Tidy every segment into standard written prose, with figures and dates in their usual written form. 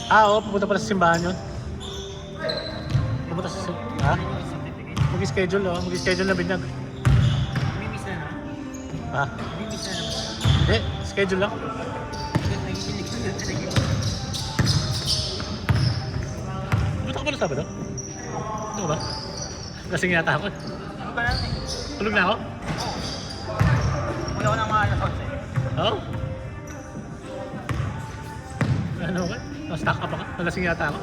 Oo, pupunta pala sa simbahan yun. Pupunta sa simbahan. Ha? Mag-schedule, oh. Mag-schedule na binyag. Mimiss na naman. Ha? Mimiss na naman. Hindi, schedule lang. Nagigilig ko na talaga. Pumunta ka pala Sabado? Ano ba? Lasing yata ako. Ano ba natin? Tulog na ako? Wala ko ng mga alas 11. Oo. Ano ka? Stock up ako? Nalasing yata ako.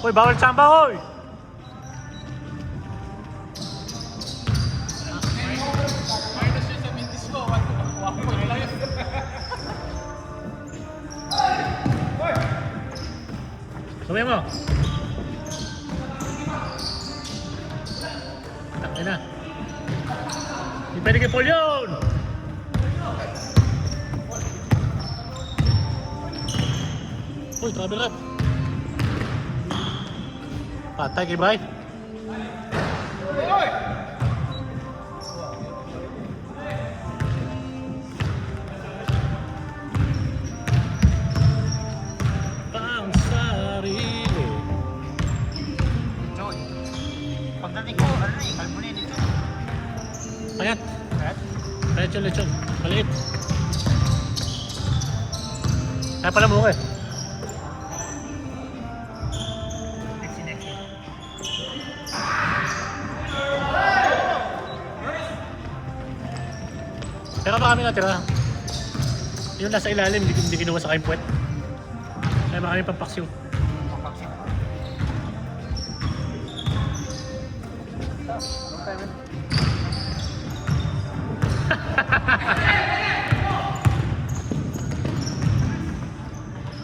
Hoy, bawal tsamba, hoy! Sabi mo. Tangin na. Hindi pwede kay Paul yun! Uy, travel rep. Patay kay Bray. Ang sarili. John. Pagdating ko, ano na eh, kalbunin dito. Payat. Right? Lechon. Maliit. Kaya pala mo eh. Next. Pero pa kami natira. Yung nasa ilalim, hindi kinuha sa kain puwet. Kaya marami pang paksiw. Mapaksin.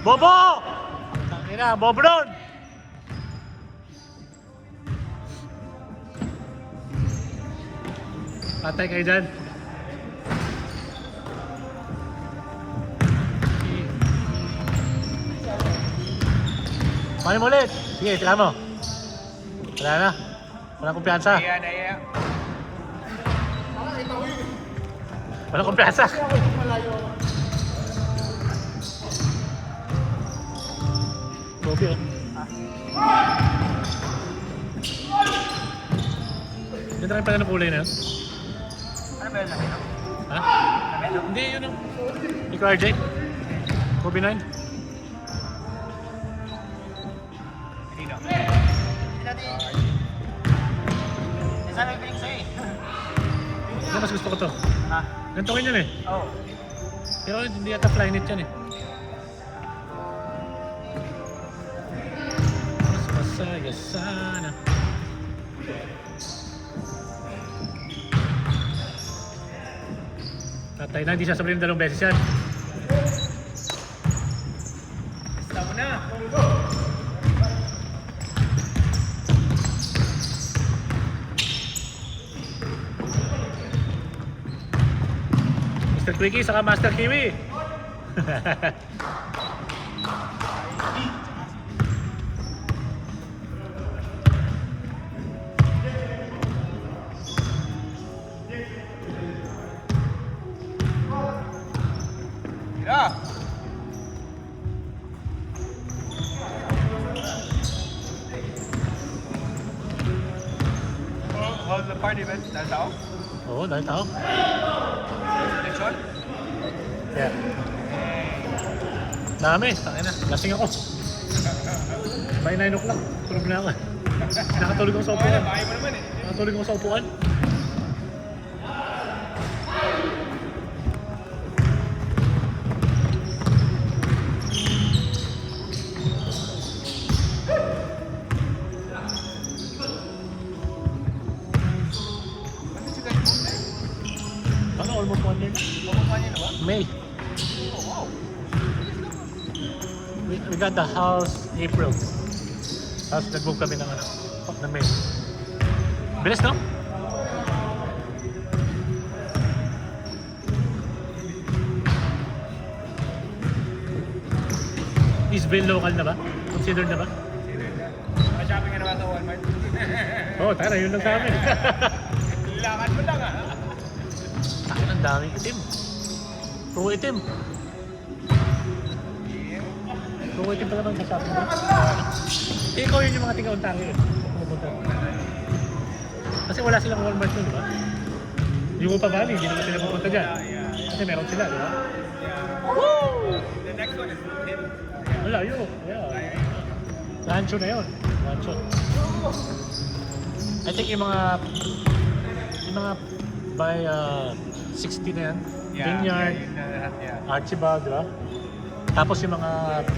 Bobo! Tangina, Bobo nun! Patay kayo dyan. Paano mo ulit? Sige, tira mo. Wala na. Walang kumpiyansa. Naya. Walang kumpiyansa. Bobi oh. Ganda rin pala ng kulay na yun. Ano ba yun natin? Ha? Lamelo? Hindi, yun oh. Ikaw RJ? Kobe 9? Hindi na. Hindi natin. Sabi ko sa'yo eh. Hindi, mas gusto ko to. Ha? Ganito ko yun eh. Oo. Pero hindi yata flyknit yan eh. Mas masaya sana. Tatay na, hindi sasabihin dalawang beses yan. Basta mo na. Mr. Quickie saka Master Kiwi. Tira. All the party man, dahil tao? Oo, dahil tao. Lechon? Yeah. Dami, tangin na. Lasing ako. By 9 o'clock, tulog na ako. Nakatulog ako sa upuan. Bahay mo naman eh. Nakatulog ako sa upuan. Ano si Gary Moore? Ano, almost 1 year na. Bumaba niya na ba? May. Oh, wow. We got the house April. Tapos nag-move kami ng ano, ng May. Bilis, no? Eastville local na ba? Considered na ba? Shopping ka na ba sa Walmart? Oo, tayo na, yun lang sa amin. Kailangan mo lang ah. Tayo ng daming itim. Puro itim. Puro itim pala ng shopping mo. Ikaw yun yung mga tiga-untangin eh. Pumunta. Kasi wala silang Walmart yun, di ba? Yung Upa Valley, hindi naman sila pupunta dyan. Kasi meron sila, di ba? Woo! The next one is him. Wala yun. Yeah. Rancho na yun. Rancho. I think yung mga by 60 na yan. Vineyard, Yeah. Archibald, di ba? Tapos yung mga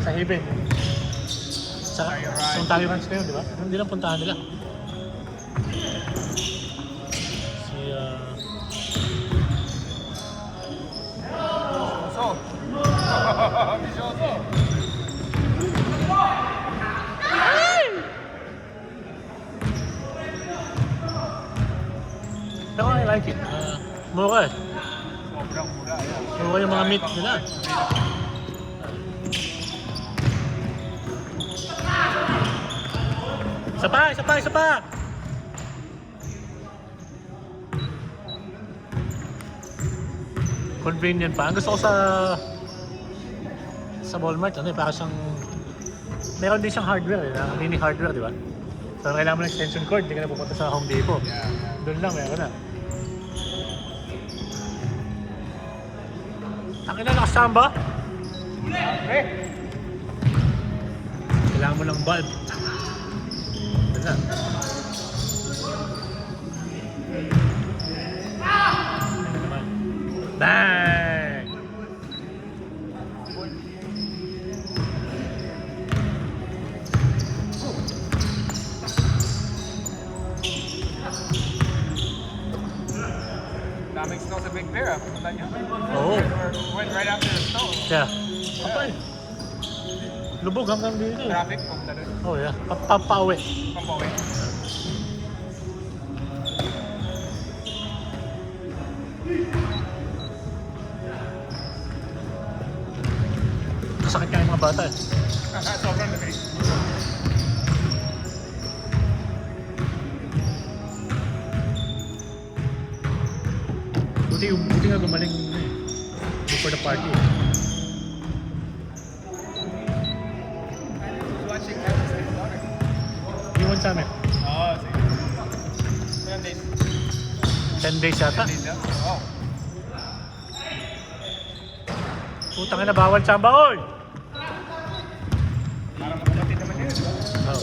sa Haven. Sa Ontario Ranch na yun, di ba? Hindi lang puntahan nila. Si, So. Bisyoso. pero I like it. Mura eh. Sobrang mura. Mura yung mga meat nila. Isa pa! Convenient pa. Ang gusto ko sa Walmart, ano eh, para siyang meron din siyang hardware eh, mini hardware, di ba? So kailangan mo ng extension cord, hindi ka na pupunta sa Home Depot. Yeah. Doon lang, meron na. Takin na, nakasamba? Okay. Kailangan mo ng bulb. Doon na. Ano naman? Bang! Daming snow sa Big Bear. Pumunta niyo. Oo. Went right after the snow. Yeah. Kapal. Lubog hanggang dito. Traffic, pumunta doon. Oh yeah. Pampawi. Pampawi. Kasakit nga yung mga bata eh. Sobrang lamig. Buti nga gumaling before the party. Watching that was his daughter. Iwan sa amin. Oh, sige. 10 days. 10 days yata. 10 days lang? Oh. Putang ina, bawal tsamba, oy! Para makapatid naman yun. Oh.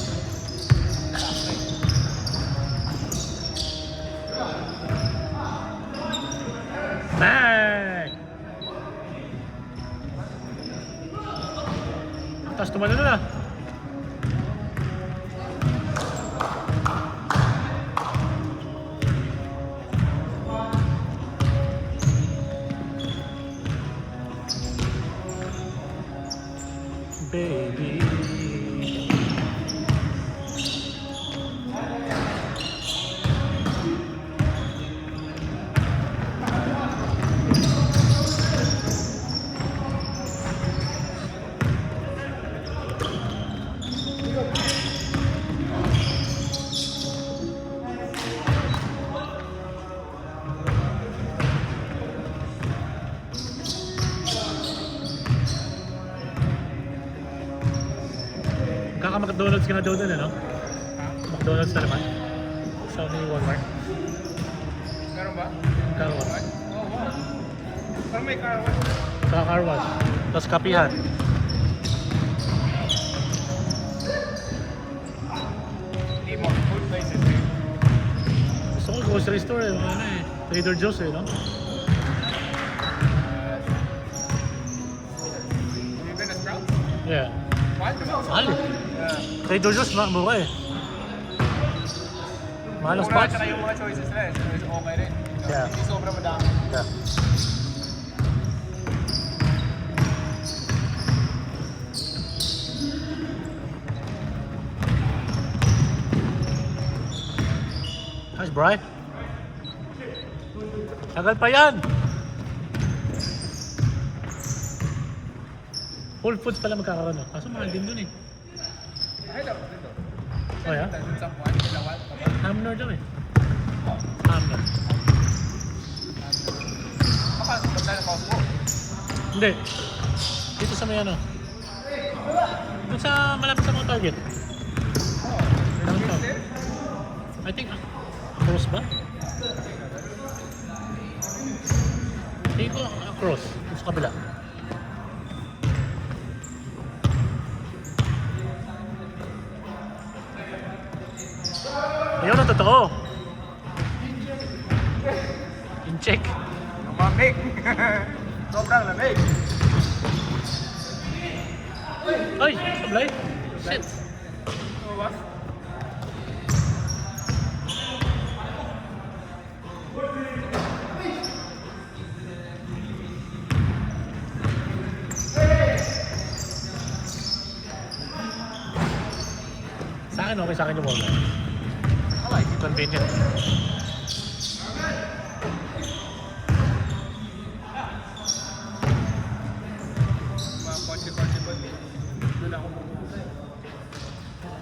Bang! Tapos tumalo na. Baby. Kaka-McDonald's ka na daw dun, ano? McDonald's na naman. Sa may Walmart. Meron ba? Car wash. Oh, wow. Parang may car wash. Sa car wash. Tapos kapihan. Hindi mo. Food places eh. Gusto ko grocery store eh. Ano eh. Trader Joe's eh, no? Even a Sprouts? Yeah. What? Mahal eh. Yeah. Trader Joe's, mura eh. Mahal ang Mura, spots. tsaka yung mga choices nila is okay rin. Yeah. Hindi sobrang madami. Yeah. Nice, Bri. Tagal pa yan. Whole Foods pala magkakaroon. Kaso mahal din dun eh. Ay, dapat dito. Oh, yeah? Dun sa Juan, dalawa. Hamner daw eh. Hamner. Baka, banda na mouse mo. Hindi. Dito sa may ano. Doon sa malapit sa mga target. Downtown. I think, cross ba? Tingin ko cross. Doon sa kabila. Ayun ang totoo. In-check. Lumamig. Sobrang lamig. Ay! Sablay! Shit! Ano ba? Sa akin, okay sa akin yung Walmart. I like it. Convenient. Mga kotse-kotse ba? Doon ako pupunta.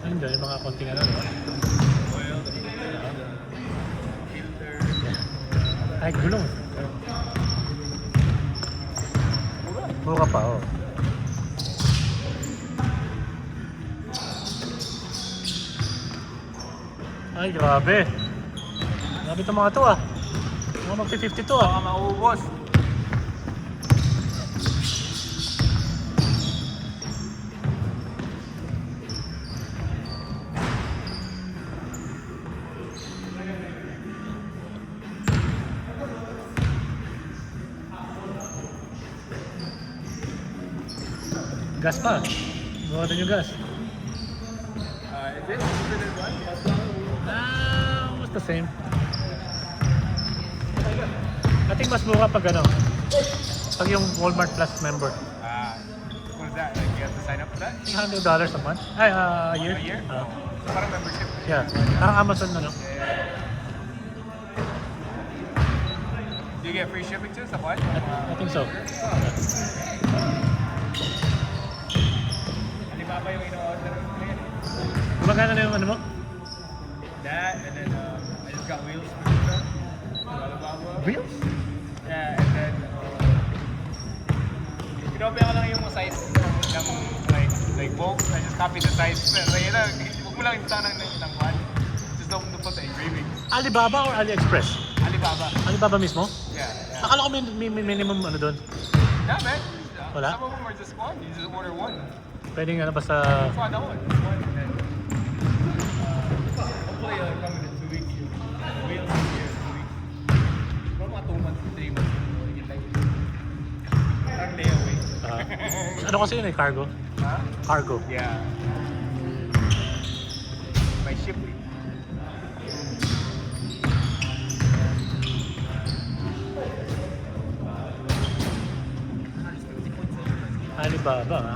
Ayun dyan, yung mga konting ano, no? Oil, filter. Ay, gulong. Mura pa, oh. Ay, grabe. Grabe itong mga to, ah. Mga mag-50 to, ah. Baka maubos. Gas pa. Bawa din yung gas. Is it? Is it one? Almost the same. I think mas mura pag ano. Pag yung Walmart Plus member. What is that? Like you have to sign up for that? $100 a month. Ay, a year. A year? Ah, So parang membership. yeah. Parang Amazon na, no? Do you get free shipping too sa kwan? I think so. Alibaba yung ino-order ko ngayon. Gumagana na yung ano mo? That, and then I just got wheels for the truck. Alibaba. Wheels? Yeah, and then kinopia ko lang yung size ng like bolts. I just copy the size. Pero yun lang, huwag mo lang install ng kwan. Just don't put the engraving. Alibaba or AliExpress? Alibaba. Alibaba mismo? Yeah, yeah. Akala ko may minimum ano doon. Yeah, man. Wala? Some of them are just one. You just order one. Pwedeng ano basta... That's why that one. Just one. And then, hopefully it'll come in 2 weeks. The wheels will be here in 2 weeks. Pero mga 2 months, 3 months. You get like, parang layaway. Ano kasi yun eh, cargo? Huh? Cargo. Yeah. By ship. Alibaba, ha?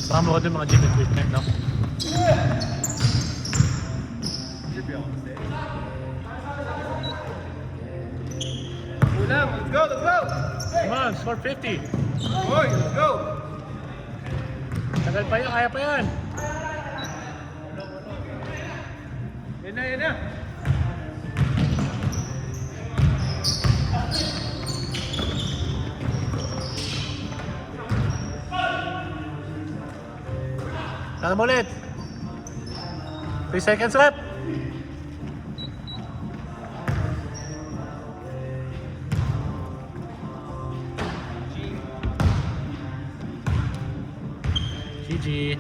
Baka mo din mga gym equipment, no? Should be able to stay. Ulam, let's go, let's go! Come on, score 50. Boy, let's go! Tagal pa yan, kaya pa yan. Yan na, yan na. Tala mo ulit. 3 seconds left. GG.